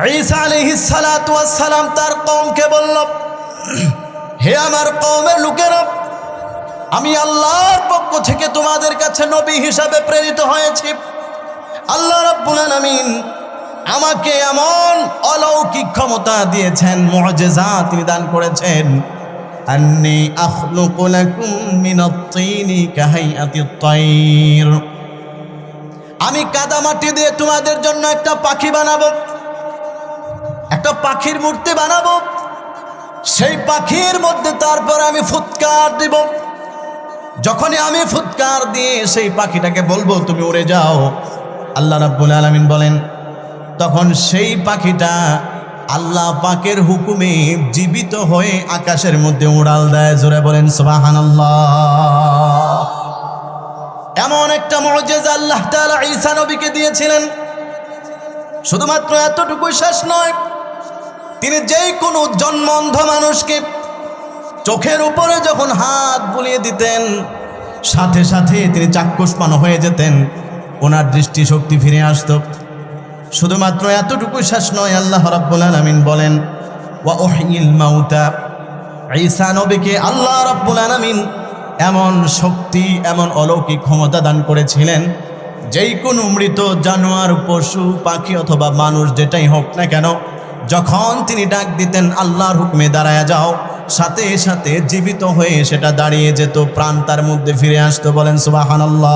ঈসা আলাইহিস সালাতু ওয়াস সালাম তার কওমকে বলল, হে আমার কওমের লোকেরা, আমি আল্লাহর পক্ষ থেকে তোমাদের কাছে নবী হিসাবে প্রেরিত হয়েছি। আল্লাহ রাব্বুল আলামিন আমাকে এমন অলৌকিক ক্ষমতা দিয়েছেন, মুআজিজা তিনি দান করেছেন। আন্নী আখলুকু লাকুম মিনাত তিনি কাহাইয়াতিত তাইর, আমি কাদা মাটি দিয়ে তোমাদের জন্য একটা পাখি বানাবো, একটা পাখির মূর্তি বানাবো। সেই পাখির মধ্যে তারপর আমি ফুৎকার দিব। যখনই আমি ফুৎকার দিয়ে সেই পাখিটাকে বলবো তুমি উড়ে যাও, আল্লাহ রাব্বুল আলামিন বলেন তখন সেই পাখিটা আল্লাহ পাকের হুকুমে জীবিত হয়ে আকাশের মধ্যে উড়াল দেয়। জোরে বলেন সুবহানাল্লাহ। এমন একটা মুআজিজা আল্লাহ তাআলা ঈসা নবীকে দিয়েছিলেন। শুধুমাত্র এতটুকুই শেষ নয়, তিনি যেই কোনো জন্মন্ধ মানুষকে চোখের উপরে যখন হাত বুলিয়ে দিতেন, সাথে সাথে তিনি চাক্ষুষ্মান হয়ে যেতেন, ওনার দৃষ্টিশক্তি ফিরে আসত। শুধুমাত্র এতটুকুই শেষ নয়, আল্লাহ রাব্বুল আলামিন বলেন ওয়া উহয়িল মাউতা, ঈসা নবীকে আল্লাহ রাব্বুল আলামিন এমন শক্তি, এমন অলৌকিক ক্ষমতা দান করেছিলেন, যেই কোনো মৃত জানোয়ার, পশু, পাখি অথবা মানুষ যেটাই হোক না কেন, যখন তিনি ডাক দিতেন আল্লাহর হুকুমে দাঁড়ায়া যাও, সাথে সাথে জীবিত হয়ে সেটা দাঁড়িয়ে যেত, প্রাণ তার মধ্যে ফিরে আসতো। বলেন সুবহানাল্লাহ।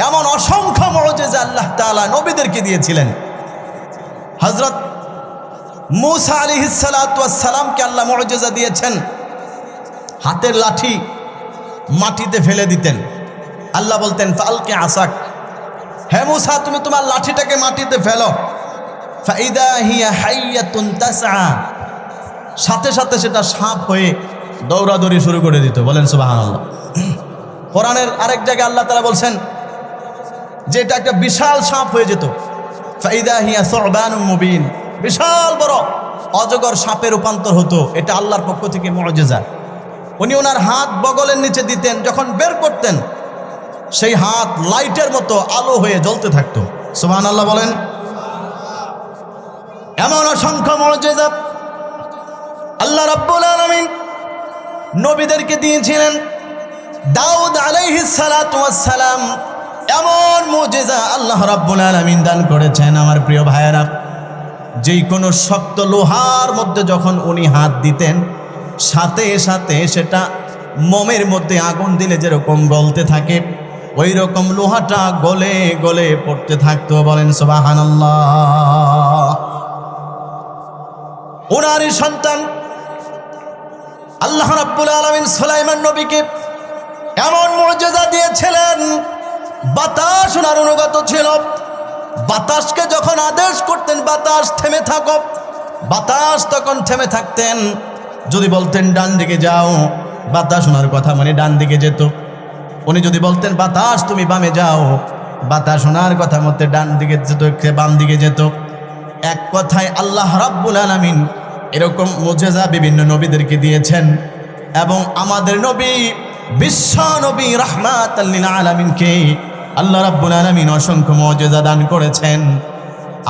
এমন অসংখ্য মুআজিজা আল্লাহ তাআলা নবীদেরকে দিয়েছিলেন। হযরত মূসা আলাইহিস সালাতু ওয়াস সালামকে আল্লাহ মুআজিজা দিয়েছেন, হাতের লাঠি মাটিতে ফেলে দিতেন। আল্লাহ বলতেন ফালকি আসাক, হে মূসা তুমি তোমার লাঠিটাকে মাটিতে ফেলো, ফাইদা হিয়া হাইয়াতুন তাসআ, সাথে সাথে সেটা সাপ হয়ে দৌড়াদৌড়ি শুরু করে দিত। বলেন সুবহানাল্লাহ। কোরআনের আরেক জায়গায় আল্লাহ তাআলা বলছেন যে এটা একটা বিশাল সাপ হয়ে যেত, ফাইদা হিয়া সুবানুম মুবিন, বিশাল বড় অজগর সাপে রূপান্তর হতো। এটা আল্লাহর পক্ষ থেকে মুআজিজা। উনি ওনার হাত বগলের নিচে দিতেন, যখন বের করতেন সেই হাত লাইটের মতো আলো হয়ে জ্বলতে থাকতো। সুবহানাল্লাহ বলেন। এমন অসংখ্য মুআজিজা আল্লাহ রাব্বুল আলামিন নবীদেরকে দিয়েছিলেন। দাউদ আলাইহিস সালাতু ওয়াস সালাম এমন মুআজিজা আল্লাহ রাব্বুল আলামিন দান করেছেন। আমার প্রিয় ভাইয়েরা, যেই কোনো শক্ত লোহার মধ্যে যখন উনি হাত দিতেন, সাথে সাথে সেটা মোমের মধ্যে আগুন দিলে যেরকম গলতে থাকে, ওই রকম লোহাটা গলে গলে পড়তে থাকতো। বলেন সুবহানাল্লাহ। ওনারই সন্তান আল্লাহ রাব্বুল আলামিন সুলাইমান নবীকে এমন মুআজিজা দিয়েছিলেন, বাতাস ওনার অনুগত ছিল। বাতাসকে যখন আদেশ করতেন বাতাস থেমে থাকো, বাতাস তখন থেমে থাকতেন। যদি বলতেন ডান দিকে যাও, বাতাস ওনার কথা মানে ডান দিকে যেত। উনি যদি বলতেন বাতাস তুমি বামে যাও, বাতাস ওনার কথা মতে ডান দিকে যেত, বাম দিকে যেত। এক কথায় আল্লাহ রাব্বুল আলামিন এরকম মুআজিজা বিভিন্ন নবীদেরকে দিয়েছেন। এবং আমাদের নবী, বিশ্ব নবী রাহমাতাল লিল আলামিনকে আল্লাহ রাব্বুল আলামিন অসংখ্য মুআজিজা দান করেছেন।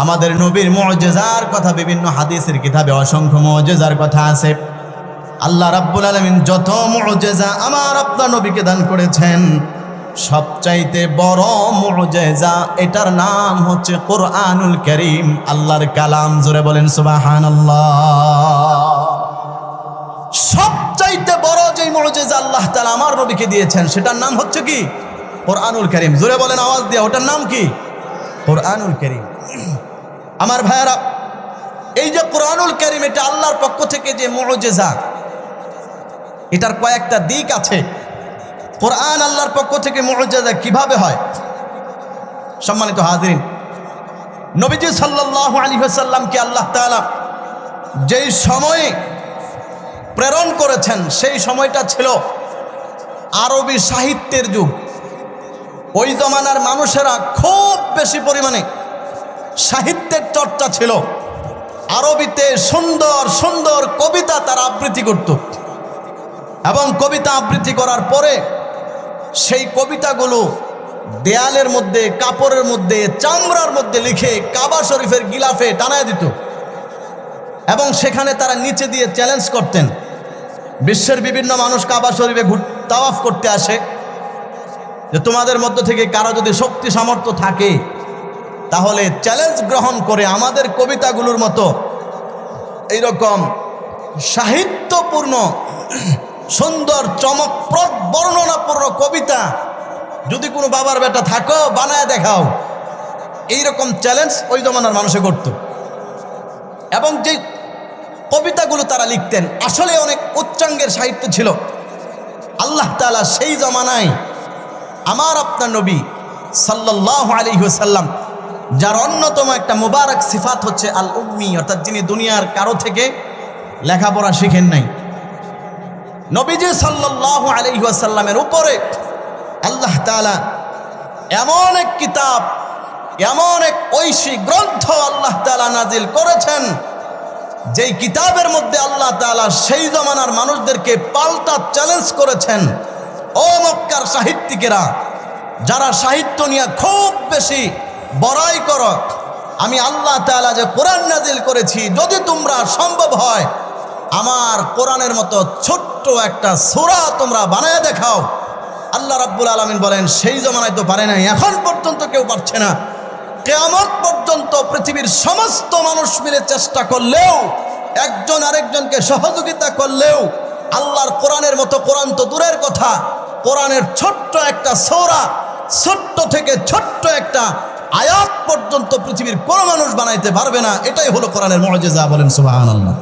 আমাদের নবীর মুআজিজার কথা বিভিন্ন হাদিসের কিতাবে অসংখ্য মুআজিজার কথা আছে। আল্লাহ রাব্বুল আলামিন যত মুআজিজা আমার আপনার নবীকে দান করেছেন, সবচাইতে বড় মুআজিজা, এটার নাম হচ্ছে কোরআনুল কারীম, আল্লাহর কালাম। জোরে বলেন সুবহানাল্লাহ। সবচাইতে বড় যে মুআজিজা আল্লাহ তাআলা আমার নবীকে দিয়েছেন, সেটার নাম হচ্ছে কি? কোরআনুল কারীম। জোরে বলেন আওয়াজ দিয়ে, ওটার নাম কি? কোরআনুল কারীম। আমার ভাইয়েরা, এই যে কোরআনুল কারীম, এটা আল্লাহর পক্ষ থেকে যে মুআজিজা, এটার কয়েকটা দিক আছে। কোরআন আল্লাহর পক্ষ থেকে মুআজিজা কিভাবে হয়? সম্মানিত হাজিরিন, নবীজি সাল্লাল্লাহু আলাইহি ওয়াসাল্লামকে আল্লাহ তাআলা যেই সময়ে প্রেরণ করেছেন, সেই সময়টা ছিল আরবি সাহিত্যের যুগ। ওই জমানার মানুষেরা খুব বেশি পরিমাণে সাহিত্যের চর্চা ছিল। আরবিতে সুন্দর সুন্দর কবিতা তারা আবৃত্তি করত, এবং কবিতা আবৃত্তি করার পরে সেই কবিতাগুলো দেয়ালের মধ্যে, কাপড়ের মধ্যে, চামড়ার মধ্যে লিখে কাবা শরীফের গিলাফে টানায় দিত এবং সেখানে তারা নিচে দিয়ে চ্যালেঞ্জ করতেন। বিশ্বের বিভিন্ন মানুষ কাবা শরীফে তাওয়াফ করতে আসে, যে তোমাদের মধ্য থেকে কারো যদি শক্তি সামর্থ্য থাকে তাহলে চ্যালেঞ্জ গ্রহণ করে আমাদের কবিতাগুলোর মতো এইরকম সাহিত্যপূর্ণ সুন্দর চমকপ্রদ বর্ণনাপূর্ণ কবিতা যদি কোনো বাবার বেটা থাকো বানায় দেখাও, এইরকম চ্যালেঞ্জ ওই জমানার মানুষে করত। এবং যে কবিতাগুলো তারা লিখতেন আসলে অনেক উচ্চাঙ্গের সাহিত্য ছিল। আল্লাহ তাআলা সেই জমানায় আমার আপনার নবী সাল্লাল্লাহু আলাইহি ওয়াসাল্লাম, যার অন্যতম একটা মুবারক সিফাত হচ্ছে আল উম্মি, অর্থাৎ যিনি দুনিয়ার কারো থেকে লেখাপড়া শিখেন নাই, নবীজি সাল্লাল্লাহু আলাইহি ওয়াসাল্লামের উপরে আল্লাহ তাআলা এমন এক কিতাব, এমন এক ঐশী গ্রন্থ আল্লাহ তাআলা নাজিল করেছেন, যেই কিতাবের মধ্যে আল্লাহ তাআলা সেই জমানার মানুষদেরকে পাল্টা চ্যালেঞ্জ করেছেন, ও মক্কার সাহিত্যিকেরা যারা সাহিত্য নিয়ে খুব বেশি বড়াই করো, আমি আল্লাহ তাআলা যে কোরআন নাজিল করেছি, যদি তোমরা সম্ভব হয় আমার কোরআনের মতো ছোট্ট একটা সূরা তোমরা বানায় দেখাও। আল্লাহ রাব্বুল আলামিন বলেন, সেই জমানায় তো পারে নাই, এখন পর্যন্ত কেউ পারছে না। কিয়ামত পর্যন্ত পৃথিবীর সমস্ত মানুষ মিলে চেষ্টা করলেও, একজন আরেকজনকে সহযোগিতা করলেও আল্লাহর কোরআনের মতো, কোরআন তো দূরের কথা, কোরআনের ছোট্ট একটা সূরা, ছোট্ট থেকে ছোট্ট একটা আয়াত পর্যন্ত পৃথিবীর কোনো মানুষ বানাইতে পারবে না। এটাই হলো কোরআনের মুআজিজা। বলেন সুবহানাল্লাহ।